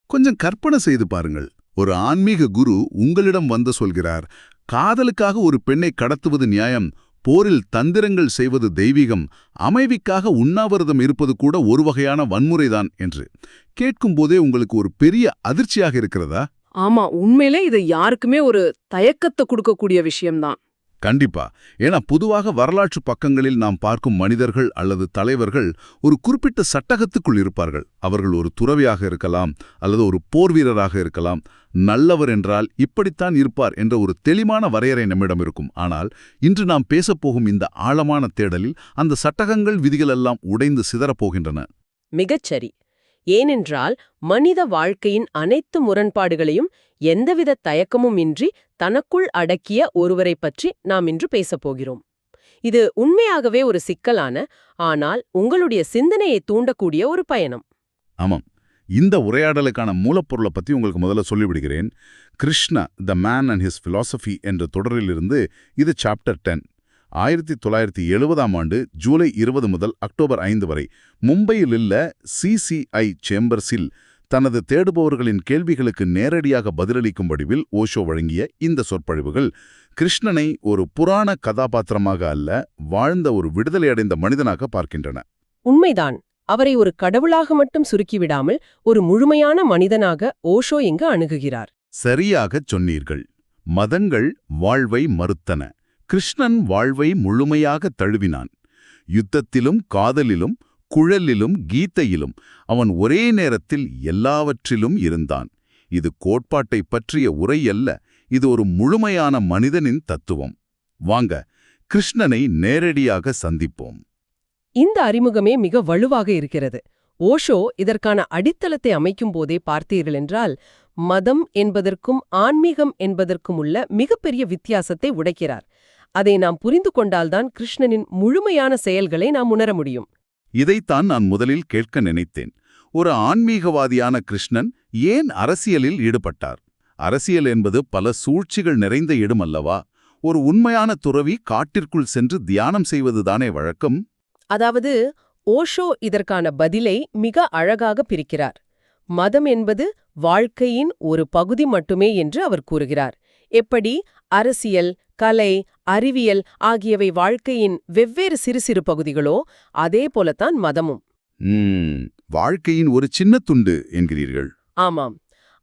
கொஞ்சம் கற்பனை செய்து பாருங்கள். ஒரு ஆன்மீக குரு உங்களிடம் வந்து சொல்கிறார், காதலுக்காக ஒரு பெண்ணை கடத்துவது நியாயம், போரில் தந்திரங்கள் செய்வது தெய்வீகம், அமைதிக்காக உண்ணாவிரதம் இருப்பது கூட ஒரு வகையான வன்முறைதான் என்று. கேட்கும்போதே உங்களுக்கு ஒரு பெரிய அதிர்ச்சியாக இருக்கிறதா? ஆமா, உண்மையிலே இது யாருக்குமே ஒரு தயக்கத்தை கொடுக்கக்கூடிய விஷயம்தான். கண்டிப்பா. ஏன்னா பொதுவாக வரலாற்று பக்கங்களில் நாம் பார்க்கும் மனிதர்கள் அல்லது தலைவர்கள் ஒரு குறிப்பிட்ட சட்டகத்துக்குள் இருப்பார்கள். அவர்கள் ஒரு துறவியாக இருக்கலாம் அல்லது ஒரு போர் வீரராக இருக்கலாம். நல்லவர் என்றால் இப்படித்தான் இருப்பார் என்ற ஒரு தெளிவான வரையறை நம்மிடம் இருக்கும். ஆனால் இன்று நாம் பேசப்போகும் இந்த ஆழமான தேடலில் அந்த சட்டகங்கள் விதிகளெல்லாம் உடைந்து சிதறப்போகின்றன. மிகச்சரி. ஏனென்றால் மனித வாழ்க்கையின் அனைத்து முரண்பாடுகளையும் எந்தவித தயக்கமும் இன்றி தனக்குள் அடக்கிய ஒருவரை பற்றி நாம் இன்று பேசப்போகிறோம். இது உண்மையாகவே ஒரு சிக்கலான, ஆனால் உங்களுடைய சிந்தனையை தூண்டக்கூடிய ஒரு பயணம். ஆமாம். இந்த உரையாடலுக்கான மூலப்பொருளை பற்றி உங்களுக்கு முதல்ல சொல்லிவிடுகிறேன். Krishna the man and his philosophy என்ற தொடரிலிருந்து இது சாப்டர் 10. 1970ஆம் ஆண்டு ஜூலை 20 முதல் அக்டோபர் 5 வரை மும்பையில் உள்ள CCI சேம்பர்ஸில் தனது தேடுபவர்களின் கேள்விகளுக்கு நேரடியாக பதிலளிக்கும் வடிவில் ஓஷோ வழங்கிய இந்த சொற்பொழிவுகள் கிருஷ்ணனை ஒரு புராண கதாபாத்திரமாக அல்ல, வாழ்ந்த ஒரு விடுதலையடைந்த மனிதனாக பார்க்கின்றன. உண்மைதான். அவரை ஒரு கடவுளாக மட்டும் சுருக்கிவிடாமல் ஒரு முழுமையான மனிதனாக ஓஷோ இங்கு அணுகுகிறார். சரியாகச் சொன்னீர்கள். மதங்கள் வாழ்வை மறுத்தன. கிருஷ்ணன் வாழ்வை முழுமையாக தழுவினான். யுத்தத்திலும் காதலிலும் குழலிலும் கீதையிலும் அவன் ஒரே நேரத்தில் எல்லாவற்றிலும் இருந்தான். இது கோட்பாட்டை பற்றிய உரை அல்ல, இது ஒரு முழுமையான மனிதனின் தத்துவம். வாங்க, கிருஷ்ணனை நேரடியாக சந்திப்போம். இந்த அறிமுகமே மிக வலுவாக இருக்கிறது. ஓஷோ இதற்கான அடித்தளத்தை அமைக்கும் போதே பார்த்தீர்கள் என்றால், மதம் என்பதற்கும் ஆன்மீகம் என்பதற்கும் உள்ள மிகப்பெரிய வித்தியாசத்தை உடைக்கிறார். அதை நாம் புரிந்து கொண்டால்தான் கிருஷ்ணனின் முழுமையான செயல்களை நாம் உணர முடியும். இதைத்தான் நான் முதலில் கேட்க நினைத்தேன். ஒரு ஆன்மீகவாதியான கிருஷ்ணன் ஏன் அரசியலில் ஈடுபட்டார்? அரசியல் என்பது பல சூழ்ச்சிகள் நிறைந்த இடம் அல்லவா? ஒரு உண்மையான துறவி காட்டிற்குள் சென்று தியானம் செய்வதுதானே வழக்கம். அதாவது ஓஷோ இதற்கான பதிலை மிக அழகாக பிரிக்கிறார். மதம் என்பது வாழ்க்கையின் ஒரு பகுதி மட்டுமே என்று அவர் கூறுகிறார். எப்படி அரசியல், கலை, அறிவியல் ஆகியவை வாழ்க்கையின் வெவ்வேறு சிறு சிறு பகுதிகளோ அதே போலத்தான் மதமும். வாழ்க்கையின் ஒரு சின்ன துண்டு என்கிறீர்கள். ஆமாம்.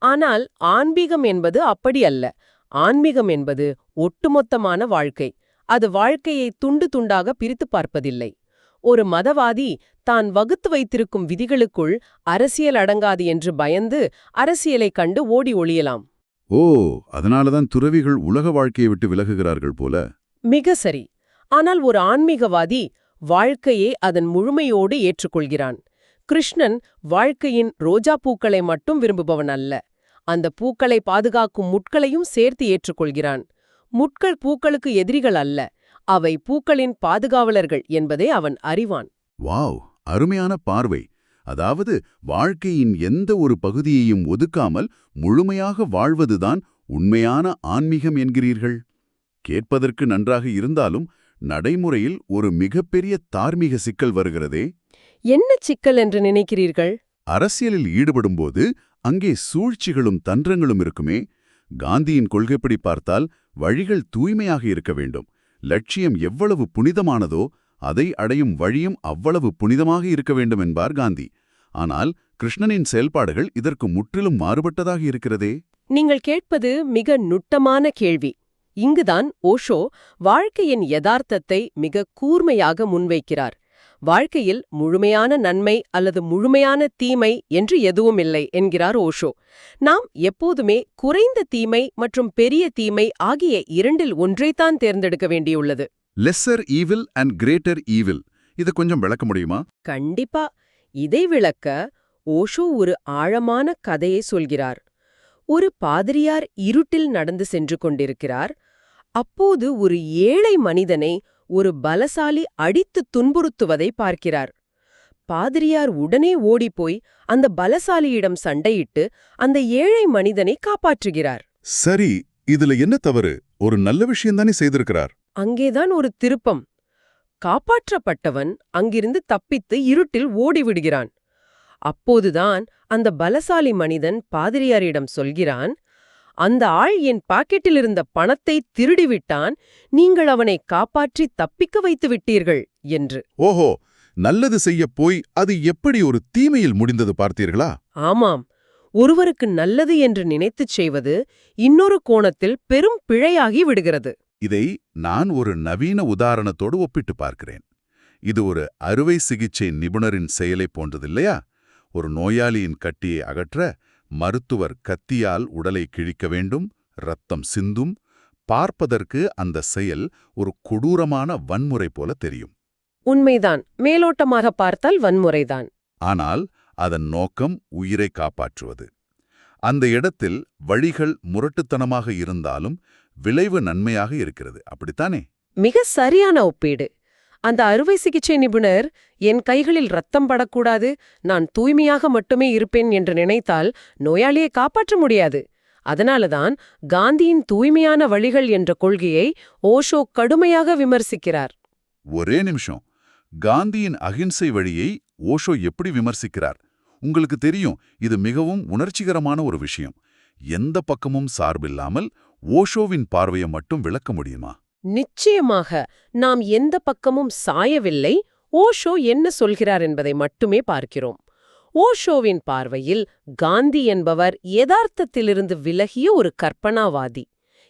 ஆனால் ஆன்மீகம் என்பது அப்படி அல்ல. ஆன்மீகம் என்பது ஒட்டுமொத்தமான வாழ்க்கை. அது வாழ்க்கையை துண்டு துண்டாக பிரித்து பார்ப்பதில்லை. ஒரு மதவாதி தான் வகுத்து வைத்திருக்கும் விதிகளுக்குள் அரசியல் அடங்காது என்று பயந்து அரசியலைக் கண்டு ஓடி ஒளியலாம். ஓ, அதனாலதான் துறவிகள் உலக வாழ்க்கையை விட்டு விலகுகிறார்கள் போல. மிக சரி. ஆனால் ஒரு ஆன்மீகவாதி வாழ்க்கையை அதன் முழுமையோடு ஏற்றுக்கொள்கிறான். கிருஷ்ணன் வாழ்க்கையின் ரோஜா பூக்களை மட்டும் விரும்புபவன் அல்ல. அந்த பூக்களை பாதுகாக்கும் முட்களையும் சேர்த்து ஏற்றுக்கொள்கிறான். முட்கள் பூக்களுக்கு எதிரிகள் அல்ல, அவை பூக்களின் பாதுகாவலர்கள் என்பதை அவன் அறிவான். வாவ், அருமையான பார்வை. அதாவது வாழ்க்கையின் எந்த ஒரு பகுதியையும் ஒதுக்காமல் முழுமையாக வாழ்வதுதான் உண்மையான ஆன்மீகம் என்கிறீர்கள். கேட்பதற்கு நன்றாக இருந்தாலும் நடைமுறையில் ஒரு மிகப்பெரிய தார்மீக சிக்கல் வருகிறதே. என்ன சிக்கல் என்று நினைக்கிறீர்கள்? அரசியலில் ஈடுபடும்போது அங்கே சூழ்ச்சிகளும் தந்திரங்களும் இருக்குமே. காந்தியின் கொள்கைப்படி பார்த்தால் வழிகள் தூய்மையாக இருக்க வேண்டும். லட்சியம் எவ்வளவு புனிதமானதோ அதை அடையும் வழியும் அவ்வளவு புனிதமாக இருக்க வேண்டும் என்பார் காந்தி. ஆனால் கிருஷ்ணனின் செயல்பாடுகள் இதற்கு முற்றிலும் மாறுபட்டதாக இருக்கிறதே. நீங்கள் கேட்பது மிக நுட்பமான கேள்வி. இங்குதான் ஓஷோ வாழ்க்கையின் யதார்த்தத்தை மிக கூர்மையாக முன்வைக்கிறார். வாழ்க்கையில் முழுமையான நன்மை அல்லது முழுமையான தீமை என்று எதுவும் இல்லை என்கிறார் ஓஷோ. நாம் எப்போதுமே குறைந்த தீமை மற்றும் பெரிய தீமை ஆகிய இரண்டில் ஒன்றைத்தான் தேர்ந்தெடுக்க வேண்டியுள்ளது. Lesser evil and greater evil. இது கொஞ்சம் விளக்க முடியுமா? கண்டிப்பா. இதை விளக்க ஓஷோ ஒரு ஆழமான கதையை சொல்கிறார். ஒரு பாதிரியார் இருட்டில் நடந்து சென்று கொண்டிருக்கிறார். அப்போது ஒரு ஏழை மனிதனை ஒரு பலசாலி அடித்து துன்புறுத்துவதை பார்க்கிறார். பாதிரியார் உடனே ஓடிப்போய் அந்த பலசாலியிடம் சண்டையிட்டு அந்த ஏழை மனிதனை காப்பாற்றுகிறார். சரி, இதுல என்ன தவறு? ஒரு நல்ல விஷயம்தானே செய்திருக்கிறார். அங்கேதான் ஒரு திருப்பம். காப்பாற்றப்பட்டவன் அங்கிருந்து தப்பித்து இருட்டில் ஓடிவிடுகிறான். அப்போதுதான் அந்த பலசாலி மனிதன் பாதிரியாரிடம் சொல்கிறான், அந்த ஆள் என் பாக்கெட்டில் இருந்த பணத்தை திருடிவிட்டான், நீங்கள் அவனை காப்பாற்றி தப்பிக்க வைத்து விட்டீர்கள் என்று. ஓஹோ, நல்லது செய்யப் போய் அது எப்படி ஒரு தீமையில் முடிந்தது பார்த்தீர்களா? ஆமாம், ஒருவருக்கு நல்லது என்று நினைத்துச் செய்வது இன்னொரு கோணத்தில் பெரும் பிழையாகி விடுகிறது. இதை நான் ஒரு நவீன உதாரணத்தோடு ஒப்பிட்டு பார்க்கிறேன். இது ஒரு அறுவை சிகிச்சை நிபுணரின் செயலை போன்றதில்லையா? ஒரு நோயாளியின் கட்டியை அகற்ற மருத்துவர் கத்தியால் உடலை கிழிக்க வேண்டும், இரத்தம் சிந்தும். பார்ப்பதற்கு அந்த செயல் ஒரு கொடூரமான வன்முறை போல தெரியும். உண்மைதான், மேலோட்டமாக பார்த்தால் வன்முறைதான். ஆனால் அதன் நோக்கம் உயிரை காப்பாற்றுவது. அந்த இடத்தில் வழிகள் முரட்டுத்தனமாக இருந்தாலும் விளைவு நன்மையாக இருக்கிறது, அப்படித்தானே? மிக சரியான ஒப்பீடு. அந்த அறுவை சிகிச்சை நிபுணர் என் கைகளில் ரத்தம் படக்கூடாது, நான் தூய்மையாக மட்டுமே இருப்பேன் என்று நினைத்தால் நோயாளியை காப்பாற்ற முடியாது. அதனாலதான் காந்தியின் தூய்மையான வழிகள் என்ற கொள்கையை ஓஷோ கடுமையாக விமர்சிக்கிறார். ஒரே நிமிஷம், காந்தியின் அகிம்சை வழியை ஓஷோ எப்படி விமர்சிக்கிறார்? உங்களுக்கு தெரியும், இது மிகவும் உணர்ச்சிகரமான ஒரு விஷயம். எந்த பக்கமும் சார்பில்லாமல் ஓஷோவின் பார்வையை மட்டும் விளக்க முடியுமா? நிச்சயமாக. நாம் எந்த பக்கமும் சாயவில்லை, ஓஷோ என்ன சொல்கிறார் என்பதை மட்டுமே பார்க்கிறோம். ஓஷோவின் பார்வையில் காந்தி என்பவர் யதார்த்தத்திலிருந்து விலகிய ஒரு கற்பனாவாதி.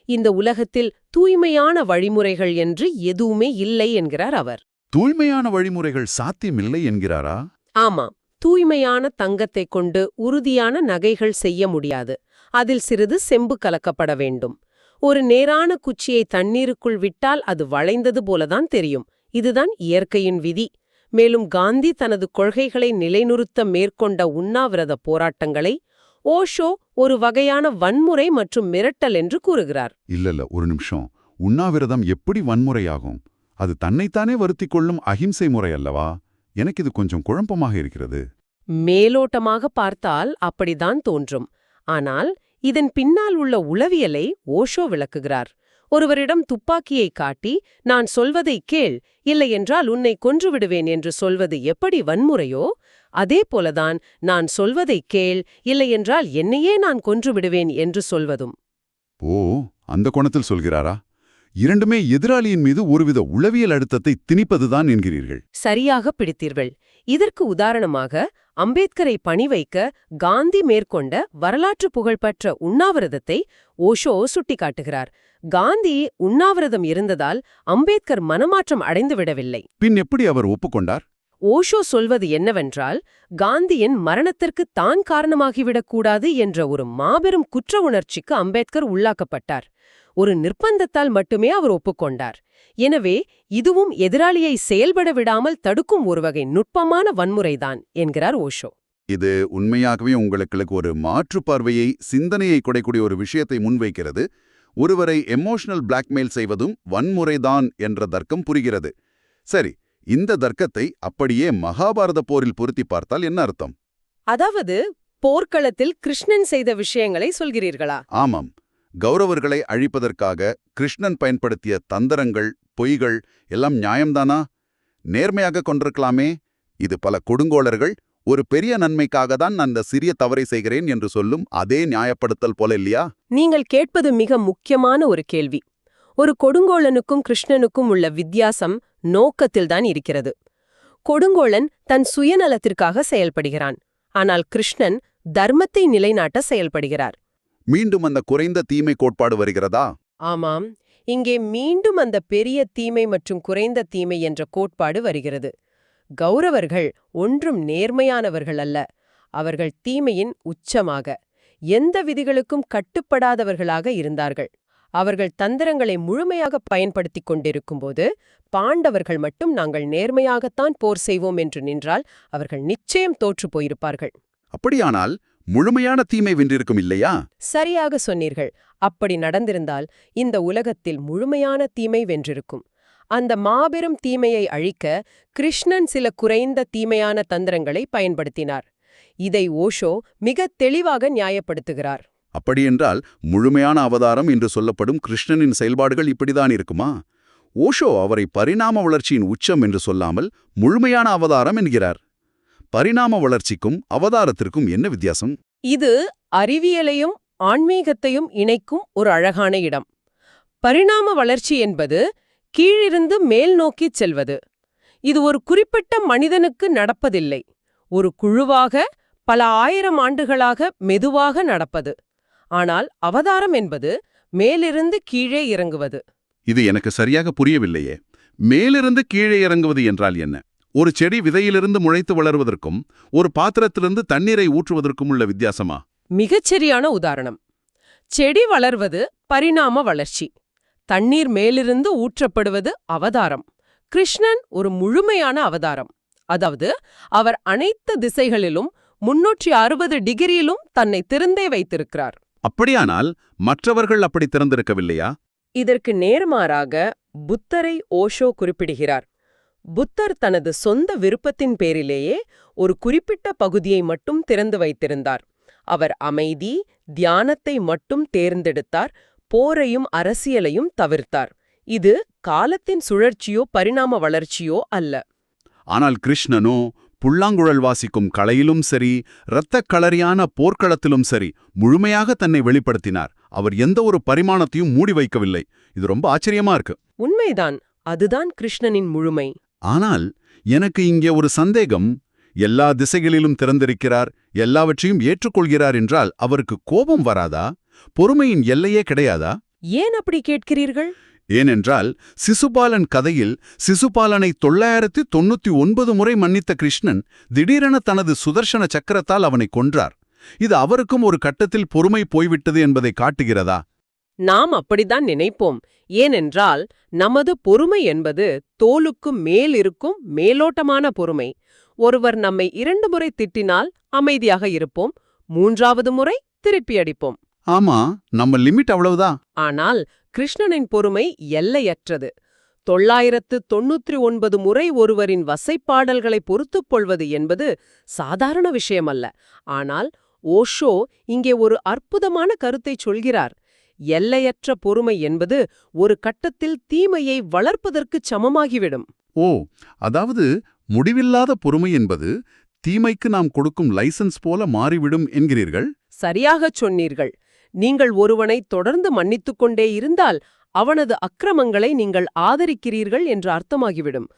இந்த உலகத்தில் தூய்மையான வழிமுறைகள் என்று எதுவுமே இல்லை என்கிறார் அவர். தூய்மையான வழிமுறைகள் சாத்தியமில்லை என்கிறாரா? ஆமாம், தூய்மையான தங்கத்தைக் கொண்டு உறுதியான நகைகள் செய்ய முடியாது. அதில் சிறிது செம்பு கலக்கப்பட வேண்டும். ஒரு நேரான குச்சியை தண்ணீருக்குள் விட்டால் அது வளைந்தது போலதான் தெரியும். இதுதான் இயற்கையின் விதி. மேலும் காந்தி தனது கொள்கைகளை நிலைநிறுத்த மேற்கொண்ட உண்ணாவிரத போராட்டங்களை ஓஷோ ஒரு வகையான வன்முறை மற்றும் மிரட்டல் என்று கூறுகிறார். இல்ல, ஒரு நிமிஷம். உண்ணாவிரதம் எப்படி வன்முறையாகும்? அது தன்னைத்தானே வருத்திக் கொள்ளும் அகிம்சை முறை அல்லவா? எனக்கு இது கொஞ்சம் குழப்பமாக இருக்கிறது. மேலோட்டமாக பார்த்தால் அப்படிதான் தோன்றும். ஆனால் இதன் பின்னால் உள்ள உளவியலை ஓஷோ விளக்குகிறார். ஒருவரிடம் துப்பாக்கியை காட்டி, நான் சொல்வதை கேள், இல்லையென்றால் உன்னை கொன்றுவிடுவேன் என்று சொல்வது எப்படி வன்முறையோ, அதே போலதான் நான் சொல்வதை கேள், இல்லையென்றால் என்னையே நான் கொன்றுவிடுவேன் என்று சொல்வதும். ஓ, அந்த கோணத்தில் சொல்கிறாரா? இரண்டுமே எதிராளியின் மீது ஒருவித உளவியல் அழுத்தத்தை திணிப்பதுதான் என்கிறீர்கள். சரியாக பிடித்தீர்கள். இதற்கு உதாரணமாக அம்பேத்கரை பணி வைக்க காந்தி மேற்கொண்ட வரலாற்று புகழ்பெற்ற உண்ணாவிரதத்தை ஓஷோ சுட்டிக்காட்டுகிறார். காந்தி உண்ணாவிரதம் இருந்ததால் அம்பேத்கர் மனமாற்றம் அடைந்துவிடவில்லை. பின் எப்படி அவர் ஒப்புக்கொண்டார்? ஓஷோ சொல்வது என்னவென்றால், காந்தியின் மரணத்திற்கு தான் காரணமாகிவிடக்கூடாது என்ற ஒரு மாபெரும் குற்ற உணர்ச்சிக்கு அம்பேத்கர் உள்ளாக்கப்பட்டார். ஒரு நிர்பந்தத்தால் மட்டுமே அவர் ஒப்புக்கொண்டார். எனவே இதுவும் எதிராளியை செயல்பட விடாமல் தடுக்கும் ஒரு வகை நுட்பமான வன்முறைதான் என்கிறார் ஓஷோ. இது உண்மையாகவே உங்களுக்கு ஒரு மாற்று பார்வையை, சிந்தனையை குடைக்கூடிய ஒரு விஷயத்தை முன்வைக்கிறது. ஒருவரை எமோஷனல் பிளாக்மெயில் செய்வதும் வன்முறைதான் என்ற தர்க்கம் புரிகிறது. சரி, இந்த தர்க்கத்தை அப்படியே மகாபாரத போரில் பொருத்தி பார்த்தால் என்ன அர்த்தம்? அதாவது போர்க்களத்தில் கிருஷ்ணன் செய்த விஷயங்களை சொல்கிறீர்களா? ஆமாம். கௌரவர்களை அழிப்பதற்காக கிருஷ்ணன் பயன்படுத்திய தந்திரங்கள், பொய்கள் எல்லாம் நியாயம்தானா? நேர்மையாக கொண்டிருக்கலாமே. இது பல கொடுங்கோளர்கள் ஒரு பெரிய நன்மைக்காக தான் நான் இந்த சிறிய தவறை செய்கிறேன் என்று சொல்லும் அதே நியாயப்படுத்தல் போல இல்லையா? நீங்கள் கேட்பது மிக முக்கியமான ஒரு கேள்வி. ஒரு கொடுங்கோளனுக்கும் கிருஷ்ணனுக்கும் உள்ள வித்தியாசம் நோக்கத்தில்தான் இருக்கிறது. கொடுங்கோளன் தன் சுயநலத்திற்காக செயல்படுகிறான். ஆனால் கிருஷ்ணன் தர்மத்தை நிலைநாட்ட செயல்படுகிறார். மீண்டும் அந்த குறைந்த தீமை கோட்பாடு வருகிறதா? ஆமாம், இங்கே மீண்டும் அந்த பெரிய தீமை மற்றும் குறைந்த தீமை என்ற கோட்பாடு வருகிறது. கௌரவர்கள் ஒன்றும் நேர்மையானவர்கள் அல்ல. அவர்கள் தீமையின் உச்சமாக, எந்த விதிகளுக்கும் கட்டுப்படாதவர்களாக இருந்தார்கள். அவர்கள் தந்திரங்களை முழுமையாக பயன்படுத்திக் கொண்டிருக்கும்போது பாண்டவர்கள் மட்டும் நாங்கள் நேர்மையாகத்தான் போர் செய்வோம் என்று நின்றால் அவர்கள் நிச்சயம் தோற்று போயிருப்பார்கள். அப்படியானால் முழுமையான தீமை வென்றிருக்கும் இல்லையா? சரியாக சொன்னீர்கள். அப்படி நடந்திருந்தால் இந்த உலகத்தில் முழுமையான தீமை வென்றிருக்கும். அந்த மாபெரும் தீமையை அழிக்க கிருஷ்ணன் சில குறைந்த தீமையான தந்திரங்களை பயன்படுத்தினார். இதை ஓஷோ மிக தெளிவாக நியாயப்படுத்துகிறார். அப்படியென்றால் முழுமையான அவதாரம் என்று சொல்லப்படும் கிருஷ்ணனின் செயல்பாடுகள் இப்படிதான் இருக்குமா? ஓஷோ அவரை பரிணாம வளர்ச்சியின் உச்சம் என்று சொல்லாமல் முழுமையான அவதாரம் என்கிறார். பரிணாம வளர்ச்சிக்கும் அவதாரத்திற்கும் என்ன வித்தியாசம்? இது அறிவியலையும் ஆன்மீகத்தையும் இணைக்கும் ஒரு அழகான இடம். பரிணாம வளர்ச்சி என்பது கீழிருந்து மேல் நோக்கிச் செல்வது. இது ஒரு குறிப்பிட்ட மனிதனுக்கு நடப்பதில்லை. ஒரு குழுவாக பல ஆயிரம் ஆண்டுகளாக மெதுவாக நடப்பது. ஆனால் அவதாரம் என்பது மேலிருந்து கீழே இறங்குவது. இது எனக்கு சரியாக புரியவில்லையே. மேலிருந்து கீழே இறங்குவது என்றால் என்ன? ஒரு செடி விதையிலிருந்து முளைத்து வளர்வதற்கும் ஒரு பாத்திரத்திலிருந்து தண்ணீரை ஊற்றுவதற்கும் உள்ள வித்தியாசமா? மிகச்சரியான உதாரணம். செடி வளர்வது பரிணாம வளர்ச்சி. தண்ணீர் மேலிருந்து ஊற்றப்படுவது அவதாரம். கிருஷ்ணன் ஒரு முழுமையான அவதாரம். அதாவது அவர் அனைத்து திசைகளிலும் 360 டிகிரியிலும் தன்னை திறந்தே வைத்திருக்கிறார். அப்படியானால் மற்றவர்கள் அப்படி திறந்திருக்கவில்லையா? இதற்கு நேர்மாறாக புத்தரை ஓஷோ குறிப்பிடுகிறார். புத்தர் தனது சொந்த விருப்பத்தின் பேரிலேயே ஒரு குறிப்பிட்ட பகுதியை மட்டும் திறந்து வைத்திருந்தார். அவர் அமைதி, தியானத்தை மட்டும் தேர்ந்தெடுத்தார், போரையும் அரசியலையும் தவிர்த்தார். இது காலத்தின் சுழற்சியோ பரிணாம வளர்ச்சியோ அல்ல. ஆனால் கிருஷ்ணனோ புல்லாங்குழல் வாசிக்கும் கலையிலும் சரி, இரத்தக் களரியான போர்க்களத்திலும் சரி முழுமையாக தன்னை வெளிப்படுத்தினார். அவர் எந்த ஒரு பரிமாணத்தையும் மூடி வைக்கவில்லை. இது ரொம்ப ஆச்சரியமா இருக்கு. உண்மைதான், அதுதான் கிருஷ்ணனின் முழுமை. ஆனால் எனக்கு இங்கே ஒரு சந்தேகம். எல்லா திசைகளிலும் திறந்திருக்கிறார், எல்லாவற்றையும் ஏற்றுக்கொள்கிறார் என்றால் அவருக்கு கோபம் வராதா? பொறுமையின் எல்லையே கிடையாதா? ஏன் அப்படி கேட்கிறீர்கள்? ஏனென்றால் சிசுபாலன் கதையில் சிசுபாலனை 999 முறை மன்னித்த கிருஷ்ணன் திடீரென தனது சுதர்சன சக்கரத்தால் அவனை கொன்றார். இது அவருக்கும் ஒரு கட்டத்தில் பொறுமை போய்விட்டது என்பதை காட்டுகிறதா? நாம் அப்படித்தான் நினைப்போம். ஏனென்றால் நமது பொறுமை என்பது தோலுக்கு மேல் இருக்கும் மேலோட்டமான பொறுமை. ஒருவர் நம்மை 2 முறை திட்டினால் அமைதியாக இருப்போம், 3வது முறை திருப்பி அடிப்போம். ஆமா, நம்ம லிமிட் அவ்வளவுதான். ஆனால் கிருஷ்ணனின் பொறுமை எல்லையற்றது. 999 முறை ஒருவரின் வசைப்பாடல்களை பொறுத்துக் கொள்வது என்பது சாதாரண விஷயமல்ல. ஆனால் ஓஷோ இங்கே ஒரு அற்புதமான கருத்தை சொல்கிறார். எல்லையற்ற பொறுமை என்பது ஒரு கட்டத்தில் தீமையை வளர்ப்பதற்குச் சமமாகிவிடும். ஓ, அதாவது முடிவில்லாத பொறுமை என்பது தீமைக்கு நாம் கொடுக்கும் லைசன்ஸ் போல மாறிவிடும் என்கிறீர்கள்? சரியாகச் சொன்னீர்கள். நீங்கள் ஒருவனை தொடர்ந்து மன்னித்துக் கொண்டே இருந்தால் அவனது அக்கிரமங்களை நீங்கள் ஆதரிக்கிறீர்கள் என்று அர்த்தமாகிவிடும்.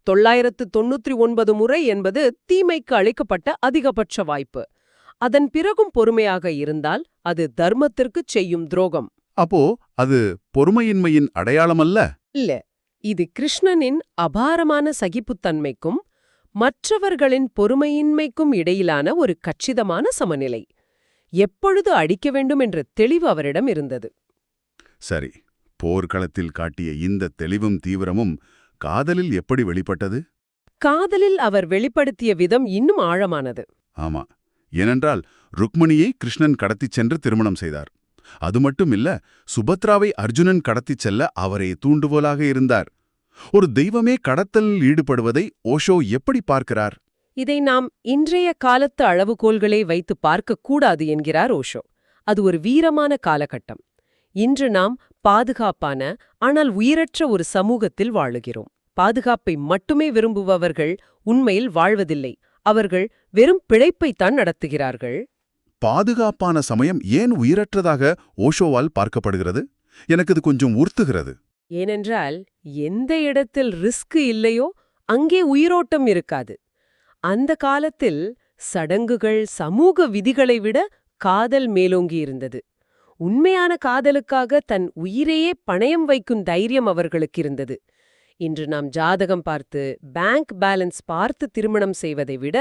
999 முறை என்பது தீமைக்கு அளிக்கப்பட்ட அதிகபட்ச வாய்ப்பு. அதன் பிறகும் பொறுமையாக இருந்தால் அது தர்மத்திற்குச் செய்யும் துரோகம். அப்போ அது பொறுமையின்மையின் அடையாளமல்ல? இல்ல, இது கிருஷ்ணனின் அபாரமான சகிப்புத்தன்மைக்கும் மற்றவர்களின் பொறுமையின்மைக்கும் இடையிலான ஒரு கச்சிதமான சமநிலை. எப்பொழுது அடிக்க வேண்டும் என்ற தெளிவு அவரிடம் இருந்தது. சரி, போர்க்களத்தில் காட்டிய இந்த தெளிவும் தீவிரமும் காதலில் எப்படி வெளிப்பட்டது? காதலில் அவர் வெளிப்படுத்திய விதம் இன்னும் ஆழமானது. ஆமா, ஏனென்றால் ருக்மணியை கிருஷ்ணன் கடத்திச் சென்று திருமணம் செய்தார். அது மட்டும் இல்ல, சுபத்ராவை அர்ஜுனன் கடத்திச் செல்ல அவரே தூண்டுகோலாக இருந்தார். ஒரு தெய்வமே கடத்தலில் ஈடுபடுவதை ஓஷோ எப்படி பார்க்கிறார்? இதை நாம் இன்றைய காலத்து அளவுகோல்களை வைத்து பார்க்கக்கூடாது என்கிறார் ஓஷோ. அது ஒரு வீரமான காலகட்டம். இன்று நாம் பாதுகாப்பான ஆனால் உயிரற்ற ஒரு சமூகத்தில் வாழுகிறோம். பாதுகாப்பை மட்டுமே விரும்புபவர்கள் உண்மையில் வாழ்வதில்லை. அவர்கள் வெறும் பிழைப்பைத்தான் நடத்துகிறார்கள். பாதுகாப்பான சமயம் ஏன் உயிரற்றதாக ஓஷோவால் பார்க்கப்படுகிறது? எனக்கு இது கொஞ்சம் உறுத்துகிறது. ஏனென்றால் எந்த இடத்தில் ரிஸ்க் இல்லையோ அங்கே உயிரோட்டம் இருக்காது. அந்த காலத்தில் சடங்குகள், சமூக விதிகளை விட காதல் மேலோங்கியிருந்தது. உண்மையான காதலுக்காக தன் உயிரையே பணயம் வைக்கும் தைரியம் அவர்களுக்கு இருந்தது. இன்று நாம் ஜாதகம் பார்த்து, பேங்க் பேலன்ஸ் பார்த்து திருமணம் செய்வதை விட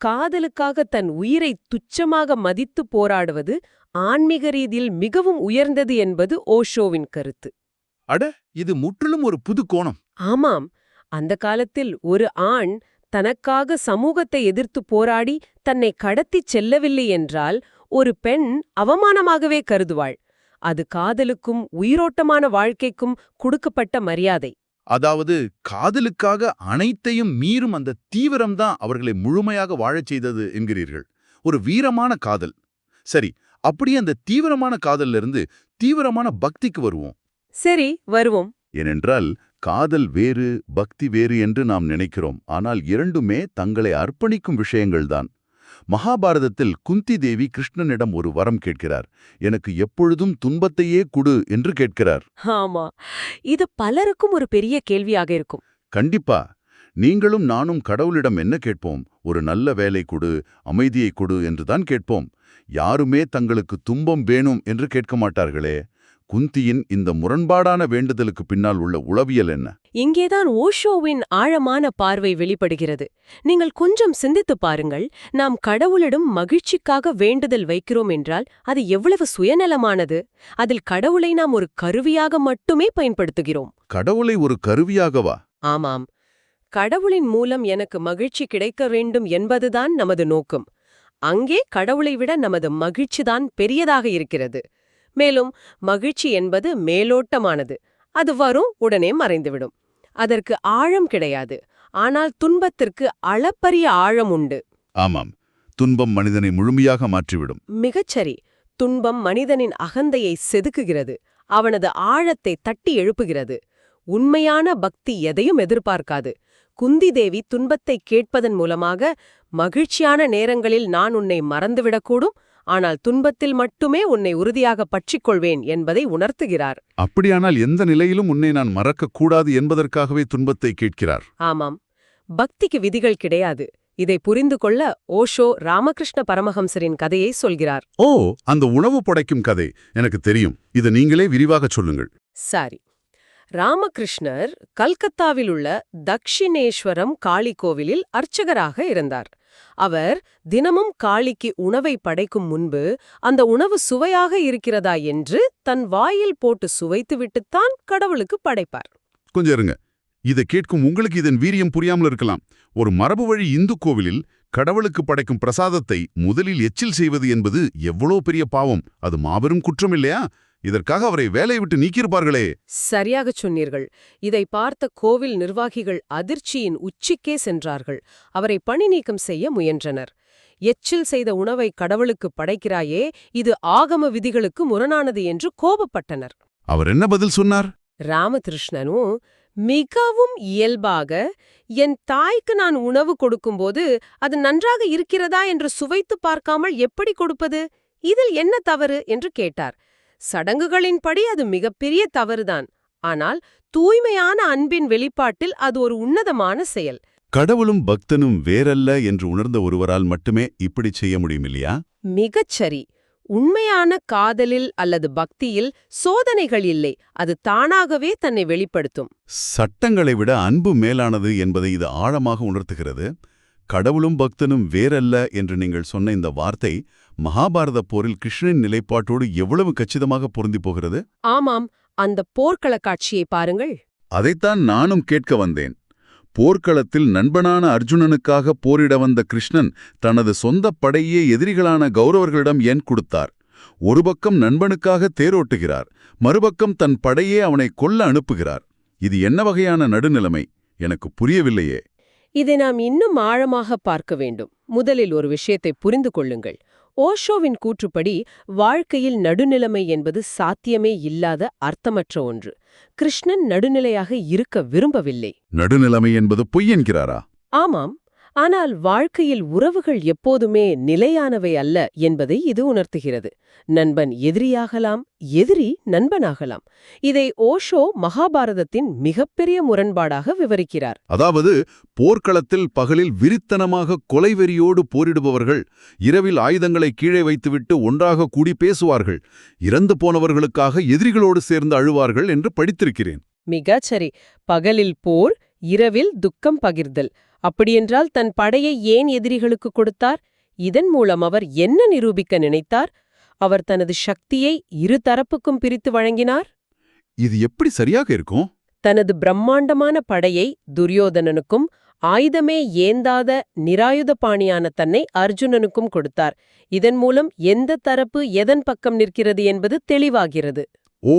காதலுக்காக தன் உயிரை துச்சமாக மதித்து போராடுவது ஆன்மீக ரீதியில் மிகவும் உயர்ந்தது என்பது ஓஷோவின் கருத்து. அட, இது முற்றிலும் ஒரு புது கோணம். ஆமாம், அந்த காலத்தில் ஒரு ஆண் தனக்காக சமூகத்தை எதிர்த்து போராடி தன்னை கடத்திச் செல்லவில்லை என்றால் ஒரு பெண் அவமானமாகவே கருதுவாள். அது காதலுக்கும் உயிரோட்டமான வாழ்க்கைக்கும் கொடுக்கப்பட்ட மரியாதை. அதாவது காதலுக்காக அனைத்தையும் மீறும் அந்த தீவிரம்தான் அவர்களை முழுமையாக வாழச் செய்தது என்கிறீர்கள். ஒரு வீரமான காதல். சரி, அப்படியே அந்த தீவிரமான காதல்ல இருந்து தீவிரமான பக்திக்கு வருவோம். சரி, வருவோம். ஏனென்றால் காதல் வேறு பக்தி வேறு என்று நாம் நினைக்கிறோம். ஆனால் இரண்டுமே தங்களை அர்ப்பணிக்கும் விஷயங்கள்தான். மகாபாரதத்தில் குந்தி தேவி கிருஷ்ணனிடம் ஒரு வரம் கேட்கிறார். எனக்கு எப்பொழுதும் துன்பத்தையே குடு என்று கேட்கிறார். ஆமா, இது பலருக்கும் ஒரு பெரிய கேள்வியாக இருக்கும். கண்டிப்பா. நீங்களும் நானும் கடவுளிடம் என்ன கேட்போம்? ஒரு நல்ல வேலை கொடு, அமைதியை கொடு என்றுதான் கேட்போம். யாருமே தங்களுக்கு துன்பம் வேணும் என்று கேட்க மாட்டார்களே. குந்தியின் இந்த முரண்பாடான வேண்டுதலுக்கு பின்னால் உள்ள உளவியல் என்ன? இங்கேதான் ஓஷோவின் ஆழமான பார்வை வெளிப்படுகிறது. நீங்கள் கொஞ்சம் சிந்தித்துப் பாருங்கள். நாம் கடவுளிடம் மகிழ்ச்சிக்காக வேண்டுதல் வைக்கிறோம் என்றால் அது எவ்வளவு சுயநலமானது. அதில் கடவுளை நாம் ஒரு கருவியாக மட்டுமே பயன்படுத்துகிறோம். கடவுளை ஒரு கருவியாகவா? ஆமாம், கடவுளின் மூலம் எனக்கு மகிழ்ச்சி கிடைக்க வேண்டும் என்பதுதான் நமது நோக்கம். அங்கே கடவுளை விட நமது மகிழ்ச்சிதான் பெரியதாக இருக்கிறது. மேலும் மகிழ்ச்சி என்பது மேலோட்டமானது. அது வரும், உடனே மறைந்துவிடும். அதற்கு ஆழம் கிடையாது. ஆனால் துன்பத்திற்கு அளப்பரிய ஆழம் உண்டு. ஆமாம், துன்பம் மனிதனை முழுமையாக மாற்றிவிடும். மிகச்சரி. துன்பம் மனிதனின் அகந்தையை செதுக்குகிறது, அவனது ஆழத்தை தட்டி எழுப்புகிறது. உண்மையான பக்தி எதையும் எதிர்பார்க்காது. குந்தி தேவி துன்பத்தை கேட்பதன் மூலமாக மகிழ்ச்சியான நேரங்களில் நான் உன்னை மறந்துவிடக்கூடும், ஆனால் துன்பத்தில் மட்டுமே உன்னை உறுதியாக பற்றிக்கொள்வேன் என்பதை உணர்த்துகிறார். அப்படியானால் எந்த நிலையிலும் உன்னை நான் மறக்கக்கூடாது என்பதற்காகவே துன்பத்தை கேட்கிறார். ஆமாம், பக்திக்கு விதிகள் கிடையாது. இதை புரிந்து கொள்ள ஓஷோ ராமகிருஷ்ண பரமஹம்சரின் கதையை சொல்கிறார். ஓ, அந்த உணவு படைக்கும் கதை எனக்கு தெரியும். இதை நீங்களே விரிவாகச் சொல்லுங்கள். சரி. ராமகிருஷ்ணர் கல்கத்தாவில் உள்ள தக்ஷிணேஸ்வரம் காளி கோவிலில் அர்ச்சகராக இருந்தார். அவர் தினமும் காளிக்கு உணவை படைக்கும் முன்பு அந்த உணவு சுவையாக இருக்கிறதா என்று தன் வாயில் போட்டு சுவைத்துவிட்டுத்தான் கடவுளுக்கு படைப்பார். கொஞ்சம் இருங்க. இதை கேட்கும் உங்களுக்கு இதன் வீரியம் புரியாமல் இருக்கலாம். ஒரு மரபு வழி இந்து கோவிலில் கடவுளுக்கு படைக்கும் பிரசாதத்தை முதலில் எச்சில் செய்வது என்பது எவ்வளோ பெரிய பாவம். அது மாபெரும் குற்றம் இல்லையா? இதற்காக அவரை வேலையை விட்டு நீக்கியிருப்பார்களே. சரியாகச் சொன்னீர்கள். இதை பார்த்த கோவில் நிர்வாகிகள் அதிர்ச்சியின் உச்சிக்கே சென்றார்கள். அவரை பணி நீக்கம் செய்ய முயன்றனர். எச்சில் செய்த உணவை கடவுளுக்கு படைக்கிறாயே, இது ஆகம விதிகளுக்கு முரணானது என்று கோபப்பட்டனர். அவர் என்ன பதில் சொன்னார்? ராமகிருஷ்ணனும் மிகவும் இயல்பாக, என் தாய்க்கு நான் உணவு கொடுக்கும்போது அது நன்றாக இருக்கிறதா என்று சுவைத்து பார்க்காமல் எப்படி கொடுப்பது? இதில் என்ன தவறு என்று கேட்டார். சடங்குகளின்படி அது மிகப்பெரிய தவறுதான். ஆனால் தூய்மையான அன்பின் வெளிப்பாட்டில் அது ஒரு உன்னதமான செயல். கடவுளும் பக்தனும் வேறல்ல என்று உணர்ந்த ஒருவரால் மட்டுமே இப்படி செய்ய முடியும் இல்லையா? மிகச்சரி. உண்மையான காதலில் அல்லது பக்தியில் சோதனைகள் இல்லை, அது தானாகவே தன்னை வெளிப்படுத்தும். சட்டங்களை விட அன்பு மேலானது என்பதை இது ஆழமாக உணர்த்துகிறது. கடவுளும் பக்தனும் வேறல்ல என்று நீங்கள் சொன்ன இந்த வார்த்தை மகாபாரத போரில் கிருஷ்ணனின் நிலைப்பாட்டோடு எவ்வளவு கச்சிதமாக பொருந்தி போகிறது. ஆமாம், அந்த போர்க்கள காட்சியை பாருங்கள். அதைத்தான் நானும் கேட்க வந்தேன். போர்க்களத்தில் நண்பனான அர்ஜுனனுக்காக போரிட வந்த கிருஷ்ணன் தனது சொந்த படையே எதிரிகளான கௌரவர்களிடம் ஏன் கொடுத்தார்? ஒரு பக்கம் நண்பனுக்காக தேரோட்டுகிறார், மறுபக்கம் தன் படையே அவனை கொல்ல அனுப்புகிறார். இது என்ன வகையான நடுநிலைமை? எனக்கு புரியவில்லையே. இதை நாம் இன்னும் ஆழமாக பார்க்க வேண்டும். முதலில் ஒரு விஷயத்தை புரிந்து கொள்ளுங்கள். ஓஷோவின் கூற்றுப்படி வாழ்க்கையில் நடுநிலைமை என்பது சாத்தியமே இல்லாத அர்த்தமற்ற ஒன்று. கிருஷ்ணன் நடுநிலையாக இருக்க விரும்பவில்லை. நடுநிலைமை என்பது பொய் என்கிறாரா? ஆமாம், ஆனால் வாழ்க்கையில் உறவுகள் எப்போதுமே நிலையானவை அல்ல என்பதை இது உணர்த்துகிறது. நண்பன் எதிரியாகலாம், எதிரி நண்பனாகலாம். இதை ஓஷோ மகாபாரதத்தின் மிகப்பெரிய முரண்பாடாக விவரிக்கிறார். அதாவது போர்க்களத்தில் பகலில் விரித்தனமாக கொலைவெறியோடு போரிடுபவர்கள் இரவில் ஆயுதங்களை கீழே வைத்துவிட்டு ஒன்றாக கூடி பேசுவார்கள். இறந்து போனவர்களுக்காக எதிரிகளோடு சேர்ந்து அழுவார்கள் என்று படித்திருக்கிறேன். மிகச்சரி. பகலில் போர், இரவில் துக்கம் பகிர்தல். அப்படியென்றால் தன் படையை ஏன் எதிரிகளுக்கு கொடுத்தார்? இதன் மூலம் அவர் என்ன நிரூபிக்க நினைத்தார்? அவர் தனது சக்தியை இரு தரப்புக்கும் பிரித்து வழங்கினார். இது எப்படி சரியாக இருக்கும்? தனது பிரம்மாண்டமான படையை துரியோதனனுக்கும் ஆயுதமே ஏந்தாத நிராயுதபாணியான தன்னை அர்ஜுனனுக்கும் கொடுத்தார். இதன் மூலம் எந்த தரப்பு எதன் பக்கம் நிற்கிறது என்பது தெளிவாகிறது. ஓ,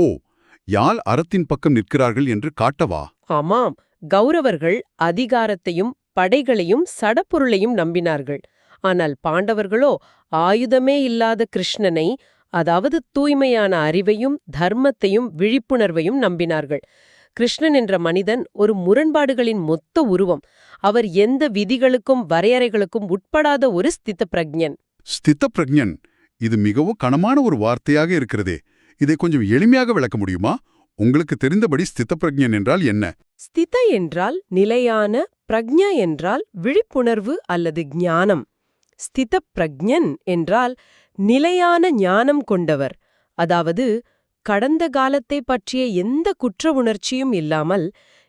யாழ் அறத்தின் பக்கம் நிற்கிறார்கள் என்று காட்டவா? ஆமாம், கௌரவர்கள் அதிகாரத்தையும் படைகளையும் சடப்பொருளையும் நம்பினார்கள். ஆனால் பாண்டவர்களோ ஆயுதமே இல்லாத கிருஷ்ணனை, அதாவது தூய்மையான அறிவையும் தர்மத்தையும் விழிப்புணர்வையும் நம்பினார்கள். கிருஷ்ணன் என்ற மனிதன் ஒரு முரண்பாடுகளின் மொத்த உருவம். அவர் எந்த விதிகளுக்கும் வரையறைகளுக்கும் உட்படாத ஒரு ஸ்தித பிரக்ஞன். ஸ்தித பிரக்ஞன், இது மிகவும் கனமான ஒரு வார்த்தையாக இருக்கிறதே. இதை கொஞ்சம் எளிமையாக விளக்க முடியுமா? உங்களுக்கு தெரிந்தபடி ஸ்தித பிரக்ஞன் என்றால் என்ன? ஸ்தித என்றால் நிலையான, பிரக்ஞா என்றால் விழிப்புணர்வு அல்லது ஞானம். ஸ்தித பிரக்ஞன் என்றால் நிலையான ஞானம் கொண்டவர். அதாவது கடந்த காலத்தை பற்றிய எந்த குற்ற உணர்ச்சியும் இல்லாமல்,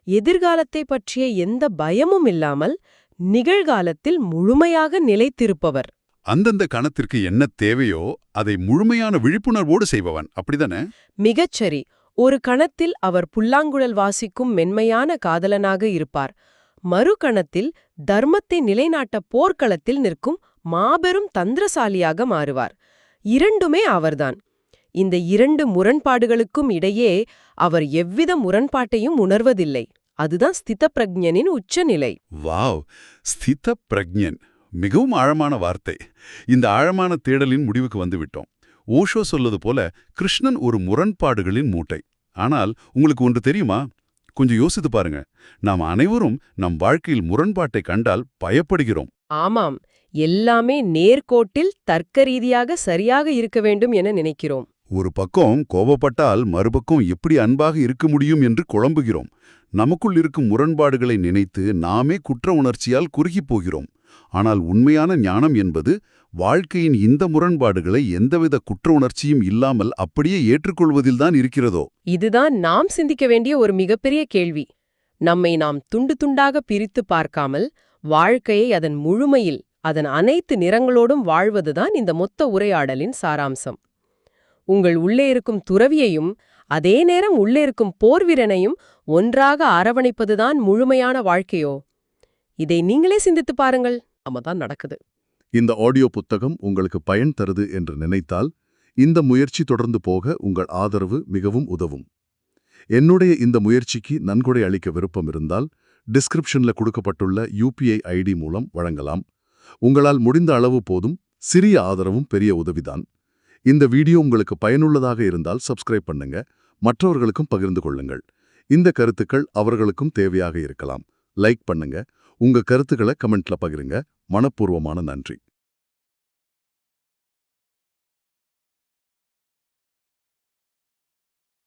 எதிர்காலத்தை பற்றிய எந்த பயமும் இல்லாமல், நிகழ்காலத்தில் முழுமையாக நிலைத்திருப்பவர். அந்தந்த கணத்திற்கு என்ன தேவையோ அதை முழுமையான விழிப்புணர்வோடு செய்பவன், அப்படிதானே? மிகச்சரி. ஒரு கணத்தில் அவர் புல்லாங்குழல் வாசிக்கும் மென்மையான காதலனாக இருப்பார். மறு கணத்தில் தர்மத்தை நிலைநாட்ட போர்க்களத்தில் நிற்கும் மாபெரும் தந்திரசாலியாக மாறுவார். இரண்டுமே அவர்தான். இந்த இரண்டு முரண்பாடுகளுக்கும் இடையே அவர் எவ்வித முரண்பாட்டையும் உணர்வதில்லை. அதுதான் ஸ்தித பிரக்ஞனின் உச்சநிலை. வாவ், ஸ்தித பிரக்ஞன், மிகவும் ஆழமான வார்த்தை. இந்த ஆழமான தேடலின் முடிவுக்கு வந்துவிட்டோம். ஓஷோ சொல்வது போல கிருஷ்ணன் ஒரு முரண்பாடுகளின் மூட்டை. ஆனால் உங்களுக்கு ஒன்று தெரியுமா? கொஞ்சம் யோசித்து பாருங்க. நாம் அனைவரும் நம் வாழ்க்கையில் முரண்பாட்டை கண்டால் பயப்படுகிறோம். ஆமாம், எல்லாமே நேர்கோட்டில் தர்க்க ரீதியாக சரியாக இருக்க வேண்டும் என நினைக்கிறோம். ஒரு பக்கம் கோபப்பட்டால் மறுபக்கம் எப்படி அன்பாக இருக்க முடியும் என்று குழம்புகிறோம். நமக்குள் இருக்கும் முரண்பாடுகளை நினைத்து நாமே குற்ற உணர்ச்சியால் குறுகிப் போகிறோம். ஆனால் உண்மையான ஞானம் என்பது வாழ்க்கையின் இந்த முரண்பாடுகளை எந்தவித குற்ற உணர்ச்சியும் இல்லாமல் அப்படியே ஏற்றுக்கொள்வதில்தான் இருக்கிறதோ. இதுதான் நாம் சிந்திக்க வேண்டிய ஒரு மிகப்பெரிய கேள்வி. நம்மை நாம் துண்டு துண்டாக பிரித்து பார்க்காமல், வாழ்க்கையை அதன் முழுமையில், அதன் அனைத்து நிறங்களோடும் வாழ்வதுதான் இந்த மொத்த உரையாடலின் சாராம்சம். உங்கள் உள்ளே இருக்கும் துறவியையும் அதே நேரம் உள்ளே இருக்கும் போர்வீரனையும் ஒன்றாக அரவணைப்பதுதான் முழுமையான வாழ்க்கையோ? இதை நீங்களே சிந்தித்து பாருங்கள். தான் நடக்குது. இந்த ஆடியோ புத்தகம் உங்களுக்கு பயன் தருது என்று நினைத்தால் இந்த முயற்சி தொடர்ந்து போக உங்கள் ஆதரவு மிகவும் உதவும். என்னுடைய இந்த முயற்சிக்கு நன்கொடை அளிக்க விருப்பம் இருந்தால் டிஸ்கிரிப்ஷன்ல கொடுக்கப்பட்டுள்ள UPI ID மூலம் வழங்கலாம். உங்களால் முடிந்த அளவு போதும். சிறிய ஆதரவும் பெரிய உதவிதான். இந்த வீடியோ உங்களுக்கு பயனுள்ளதாக இருந்தால் சப்ஸ்கிரைப் பண்ணுங்க, மற்றவர்களுக்கும் பகிர்ந்து கொள்ளுங்கள். இந்த கருத்துக்கள் அவர்களுக்கும் தேவையாக இருக்கலாம். லைக் பண்ணுங்க, உங்க கருத்துக்களை கமெண்ட்ல பகிருங்க. மனப்பூர்வமான நன்றி.